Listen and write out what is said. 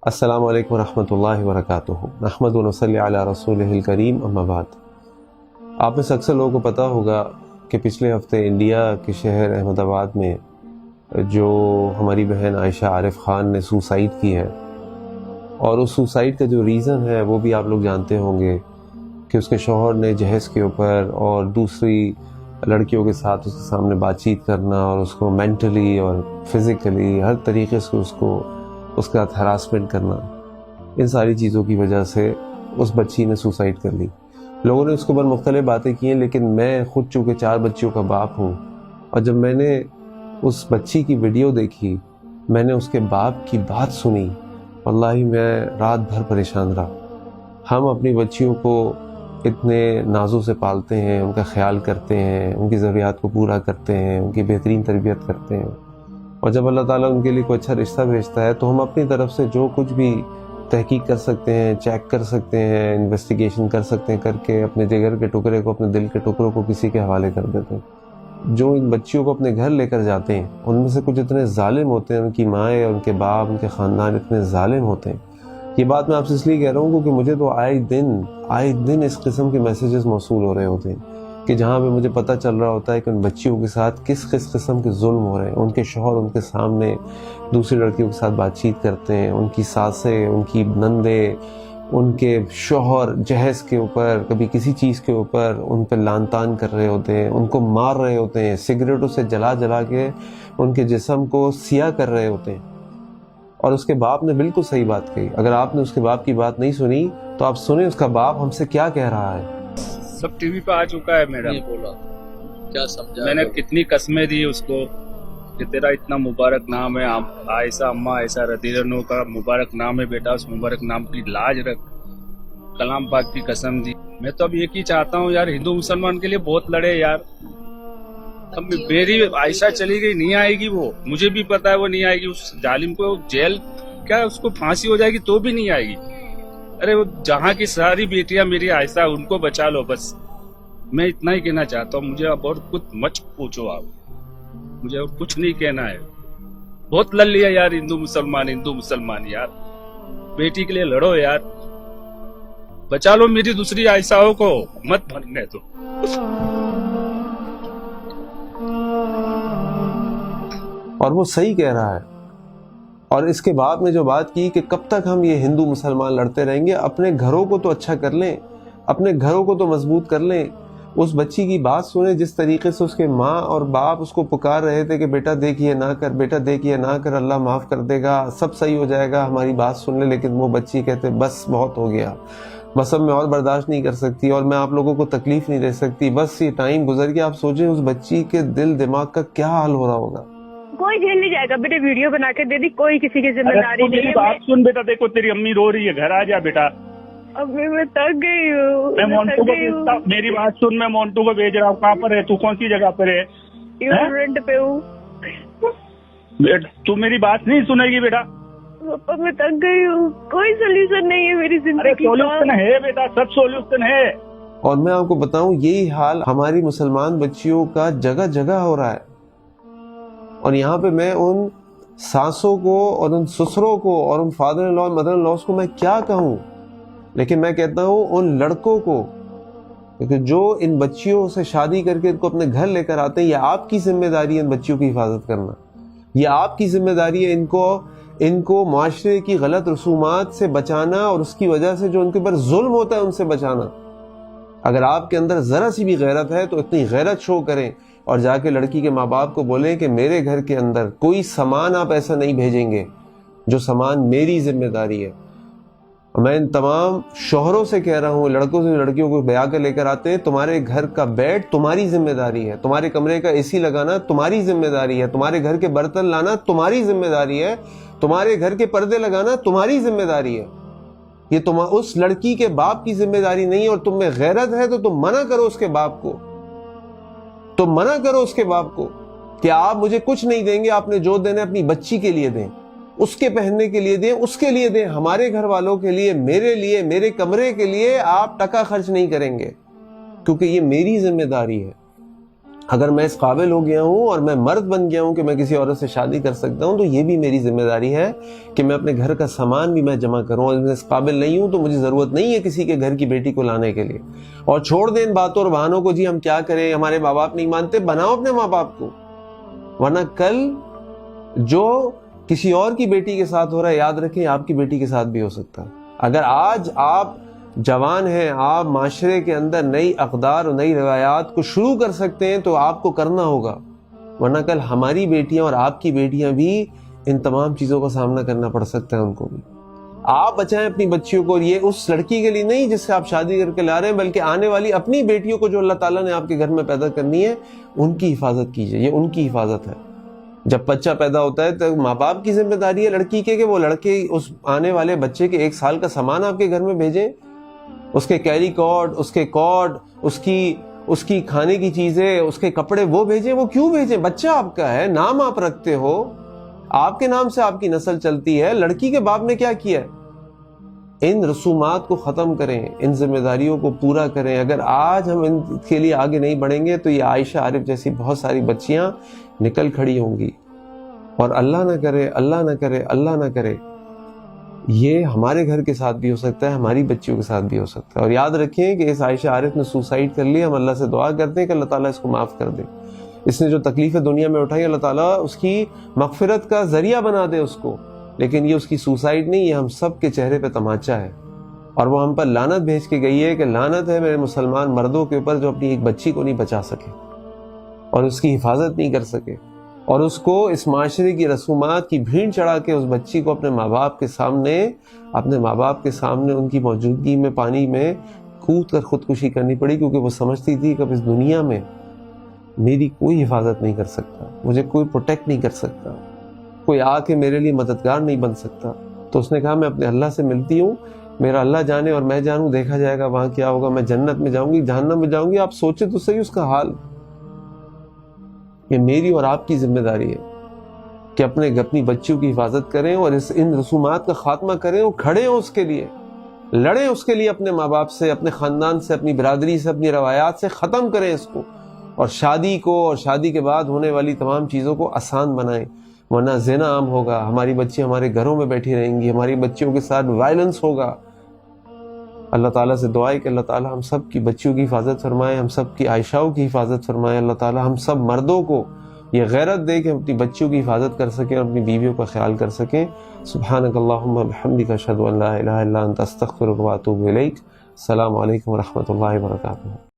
السلام علیکم ورحمۃ اللہ وبرکاتہ۔ نحمد و نصلی علی رسولہ الکریم، اما بعد۔ آپ میں سے اکثر لوگوں کو پتہ ہوگا کہ پچھلے ہفتے انڈیا کے شہر احمد آباد میں جو ہماری بہن عائشہ عارف خان نے سوسائڈ کی ہے، اور اس سوسائڈ کا جو ریزن ہے وہ بھی آپ لوگ جانتے ہوں گے کہ اس کے شوہر نے جہیز کے اوپر اور دوسری لڑکیوں کے ساتھ اس کے سامنے بات چیت کرنا اور اس کو مینٹلی اور فزیکلی ہر طریقے سے اس کا ہراسمنٹ کرنا، ان ساری چیزوں کی وجہ سے اس بچی نے سوسائڈ کر لی۔ لوگوں نے اس کے اوپر مختلف باتیں کی ہیں، لیکن میں خود چونکہ 4 بچیوں کا باپ ہوں، اور جب میں نے اس بچی کی ویڈیو دیکھی، میں نے اس کے باپ کی بات سنی، واللہ میں رات بھر پریشان رہا۔ ہم اپنی بچیوں کو اتنے نازوں سے پالتے ہیں، ان کا خیال کرتے ہیں، ان کی ضروریات کو پورا کرتے ہیں، ان کی بہترین تربیت کرتے ہیں، اور جب اللہ تعالیٰ ان کے لیے کوئی اچھا رشتہ بھیجتا ہے تو ہم اپنی طرف سے جو کچھ بھی تحقیق کر سکتے ہیں، چیک کر سکتے ہیں، انویسٹیگیشن کر سکتے ہیں، کر کے اپنے جگر کے ٹکڑے کو، اپنے دل کے ٹکڑوں کو کسی کے حوالے کر دیتے ہیں۔ جو ان بچیوں کو اپنے گھر لے کر جاتے ہیں، ان میں سے کچھ اتنے ظالم ہوتے ہیں، ان کی مائیں، ان کے باپ، ان کے خاندان اتنے ظالم ہوتے ہیں۔ یہ بات میں آپ سے اس لیے کہہ رہا ہوں کیونکہ مجھے تو آئے دن اس قسم کے میسیجز موصول ہو رہے ہوتے ہیں کہ جہاں پہ مجھے پتہ چل رہا ہوتا ہے کہ ان بچیوں کے ساتھ کس قسم کے ظلم ہو رہے ہیں۔ ان کے شوہر ان کے سامنے دوسری لڑکیوں کے ساتھ بات چیت کرتے ہیں، ان کی ساسیں، ان کی نندیں، ان کے شوہر جہیز کے اوپر، کبھی کسی چیز کے اوپر ان پہ لان تان کر رہے ہوتے ہیں، ان کو مار رہے ہوتے ہیں، سگریٹوں سے جلا کے ان کے جسم کو سیاہ کر رہے ہوتے ہیں۔ اور اس کے باپ نے بالکل صحیح بات کہی۔ اگر آپ نے اس کے باپ کی بات نہیں سنی تو آپ سنیں اس کا باپ ہم سے کیا کہہ رہا ہے۔ سب ٹی وی پہ آ چکا ہے میڈم، بولا کیا سمجھا؟ میں نے کتنی قسمیں دی اس کو کہ تیرا اتنا مبارک نام ہے، عائشہ اماں عائشہ رضی اللہ عنہ کا مبارک نام ہے بیٹا، اس مبارک نام کی لاج رکھ، کلام پاک کی قسم دی۔ میں تو اب ایک ہی چاہتا ہوں یار، ہندو مسلمان کے لیے بہت لڑے یار۔ اب میری عائشہ چلی گئی، نہیں آئے گی، وہ مجھے بھی پتا ہے وہ نہیں آئے گی۔ اس ظالم کو جیل کیا، اس کو پھانسی ہو جائے گی تو بھی نہیں آئے گی۔ ارے وہ جہاں کی ساری بیٹیاں میری عائشہ، ان کو بچا لو بس۔ میں اتنا ہی کہنا چاہتا ہوں، مجھے اب اور کچھ مت پوچھو آپ، مجھے اور کچھ نہیں کہنا ہے۔ بہت لڑ لیا یار، ہندو مسلمان یار، بیٹی کے لیے لڑو یار، بچا لو میری دوسری عائشہوں کو، مت بھرنے دو۔ اور وہ صحیح کہہ رہا ہے۔ اور اس کے بعد میں جو بات کی کہ کب تک ہم یہ ہندو مسلمان لڑتے رہیں گے، اپنے گھروں کو تو اچھا کر لیں، اپنے گھروں کو تو مضبوط کر لیں۔ اس بچی کی بات سنیں، جس طریقے سے اس کے ماں اور باپ اس کو پکار رہے تھے کہ بیٹا دیکھ یہ نہ کر، بیٹا دیکھ یہ نہ کر، اللہ معاف کر دے گا، سب صحیح ہو جائے گا، ہماری بات سن لے۔ لیکن وہ بچی کہتے بس بہت ہو گیا، بس اب میں اور برداشت نہیں کر سکتی، اور میں آپ لوگوں کو تکلیف نہیں دے سکتی، بس یہ ٹائم گزر گیا۔ آپ سوچیں اس بچی کے دل دماغ کا کیا حال ہو رہا ہوگا۔ کوئی جھیل نہیں جائے گا بیٹے، ویڈیو بنا کے دے دی، کوئی کسی کی ذمہ داری نہیں میری بات سن بیٹا، دیکھو تیری امی رو رہی ہے، گھر آ جا بیٹا۔ اب میں تک گئی ہوں، میں مونٹو کو بھیجتا ہوں، میری بات سن، میں مونٹو کو بھیج رہا ہوں۔ کہاں پر ہے تو، کون سی جگہ پر ہے؟ رینٹ پہ ہوں۔ تو میری بات نہیں سنے گی بیٹا؟ پاپا میں تک گئی ہوں، کوئی سولوشن نہیں ہے میری زندگی کا۔ سولوشن ہے بیٹا، سب سولوشن ہے۔ اور میں آپ کو بتاؤں یہی حال ہماری مسلمان بچیوں کا جگہ جگہ ہو رہا ہے۔ اور یہاں پہ میں ان ساسوں کو اور ان سسروں کو اور ان فادر ان لا اور مدر ان لاس کو میں کیا کہوں، لیکن میں کہتا ہوں ان لڑکوں کو کہ جو ان بچیوں سے شادی کر کے ان کو اپنے گھر لے کر آتے ہیں، یہ آپ کی ذمہ داری ہے ان بچیوں کی حفاظت کرنا، یہ آپ کی ذمہ داری ہے ان کو معاشرے کی غلط رسومات سے بچانا، اور اس کی وجہ سے جو ان کے اوپر ظلم ہوتا ہے ان سے بچانا۔ اگر آپ کے اندر ذرا سی بھی غیرت ہے تو اتنی غیرت شو کریں، اور جا کے لڑکی کے ماں باپ کو بولیں کہ میرے گھر کے اندر کوئی سامان آپ ایسا نہیں بھیجیں گے جو سامان میری ذمہ داری ہے۔ میں ان تمام شوہروں سے کہہ رہا ہوں، لڑکوں سے لڑکیوں کو بیاہ کر لے کر آتے ہیں، تمہارے گھر کا بیڈ تمہاری ذمہ داری ہے، تمہارے کمرے کا AC لگانا تمہاری ذمہ داری ہے، تمہارے گھر کے برتن لانا تمہاری ذمہ داری ہے، تمہارے گھر کے پردے لگانا تمہاری ذمہ داری ہے۔ یہ اس لڑکی کے باپ کی ذمہ داری نہیں ہے۔ اور تم میں غیرت ہے تو تم منع کرو اس کے باپ کو، تم منع کرو اس کے باپ کو کہ آپ مجھے کچھ نہیں دیں گے، آپ نے جو دینا اپنی بچی کے لیے دیں، اس کے پہننے کے لیے دیں، اس کے لیے دیں، ہمارے گھر والوں کے لیے، میرے لیے، میرے کمرے کے لیے آپ ٹکا خرچ نہیں کریں گے، کیونکہ یہ میری ذمہ داری ہے۔ اگر میں اس قابل ہو گیا ہوں اور میں مرد بن گیا ہوں کہ میں کسی عورت سے شادی کر سکتا ہوں، تو یہ بھی میری ذمہ داری ہے کہ میں اپنے گھر کا سامان بھی میں جمع کروں. اور میں اس قابل نہیں ہوں تو مجھے ضرورت نہیں ہے کسی کے گھر کی بیٹی کو لانے کے لیے. اور چھوڑ دیں ان باتوں اور بہانوں کو، جی ہم کیا کریں، ہمارے ماں باپ نہیں مانتے. بناؤ اپنے ماں باپ کو، ورنہ کل جو کسی اور کی بیٹی کے ساتھ ہو رہا ہے، یاد رکھیں آپ کی بیٹی کے ساتھ بھی ہو سکتا ہے. اگر آج آپ جوان ہیں، آپ معاشرے کے اندر نئی اقدار اور نئی روایات کو شروع کر سکتے ہیں تو آپ کو کرنا ہوگا، ورنہ کل ہماری بیٹیاں اور آپ کی بیٹیاں بھی ان تمام چیزوں کا سامنا کرنا پڑ سکتا ہے ان کو بھی. آپ بچائیں اپنی بچیوں کو. اور یہ اس لڑکی کے لیے نہیں جس سے آپ شادی کر کے لا رہے ہیں، بلکہ آنے والی اپنی بیٹیوں کو جو اللہ تعالیٰ نے آپ کے گھر میں پیدا کرنی ہے، ان کی حفاظت کیجیے. یہ ان کی حفاظت ہے. جب بچہ پیدا ہوتا ہے تو ماں باپ کی ذمہ داری ہے لڑکی کے کہ وہ لڑکے اس آنے والے بچے کے 1 سال کا سامان آپ کے گھر میں بھیجیں. اس کے کیری کوڈ، اس کے کوڈ، اس کی کھانے کی چیزیں، اس کے کپڑے وہ بھیجیں. وہ کیوں بھیجیں؟ بچہ آپ کا ہے، نام آپ رکھتے ہو، آپ کے نام سے آپ کی نسل چلتی ہے. لڑکی کے باپ نے کیا کیا ہے؟ ان رسومات کو ختم کریں، ان ذمہ داریوں کو پورا کریں. اگر آج ہم ان کے لیے آگے نہیں بڑھیں گے تو یہ عائشہ عارف جیسی بہت ساری بچیاں نکل کھڑی ہوں گی. اور اللہ نہ کرے، اللہ نہ کرے، اللہ نہ کرے، یہ ہمارے گھر کے ساتھ بھی ہو سکتا ہے، ہماری بچیوں کے ساتھ بھی ہو سکتا ہے. اور یاد رکھیں کہ اس عائشہ عارف نے سوسائڈ کر لی. ہم اللہ سے دعا کرتے ہیں کہ اللہ تعالیٰ اس کو معاف کر دے. اس نے جو تکلیفیں دنیا میں اٹھائی، اللہ تعالیٰ اس کی مغفرت کا ذریعہ بنا دے اس کو. لیکن یہ اس کی سوسائڈ نہیں، یہ ہم سب کے چہرے پہ تماچا ہے. اور وہ ہم پر لعنت بھیج کے گئی ہے کہ لعنت ہے میرے مسلمان مردوں کے اوپر جو اپنی ایک بچی کو نہیں بچا سکے اور اس کی حفاظت نہیں کر سکے، اور اس کو اس معاشرے کی رسومات کی بھیڑ چڑھا کے اس بچی کو اپنے ماں باپ کے سامنے ان کی موجودگی میں پانی میں کود کر خودکشی کرنی پڑی، کیونکہ وہ سمجھتی تھی کہ اس دنیا میں میری کوئی حفاظت نہیں کر سکتا، مجھے کوئی پروٹیکٹ نہیں کر سکتا، کوئی آ کے میرے لیے مددگار نہیں بن سکتا. تو اس نے کہا میں اپنے اللہ سے ملتی ہوں، میرا اللہ جانے اور میں جانوں، دیکھا جائے گا وہاں کیا ہوگا. میں جنت میں جاؤں گی، جہنم میں جاؤں گی. آپ سوچیں تو صحیح اس کا حال. یہ میری اور آپ کی ذمہ داری ہے کہ اپنی بچیوں کی حفاظت کریں اور ان رسومات کا خاتمہ کریں اور کھڑے ہوں اس کے لیے، لڑیں اس کے لیے، اپنے ماں باپ سے، اپنے خاندان سے، اپنی برادری سے، اپنی روایات سے ختم کریں اس کو. اور شادی کو اور شادی کے بعد ہونے والی تمام چیزوں کو آسان بنائیں، ورنہ زنا عام ہوگا، ہماری بچی ہمارے گھروں میں بیٹھی رہیں گی، ہماری بچیوں کے ساتھ وائلنس ہوگا. اللہ تعالیٰ سے دعا ہے کہ اللہ تعالیٰ ہم سب کی بچیوں کی حفاظت فرمائے، ہم سب کی عائشاؤں کی حفاظت فرمائے. اللہ تعالیٰ ہم سب مردوں کو یہ غیرت دے کہ اپنی بچیوں کی حفاظت کر سکیں اور اپنی بیویوں کا خیال کر سکیں. سبحانک اللہم وبحمدک، اشہد ان لا الہ الا انت، استغفرک واتوب الیک. السلام علیکم ورحمۃ اللہ وبرکاتہ.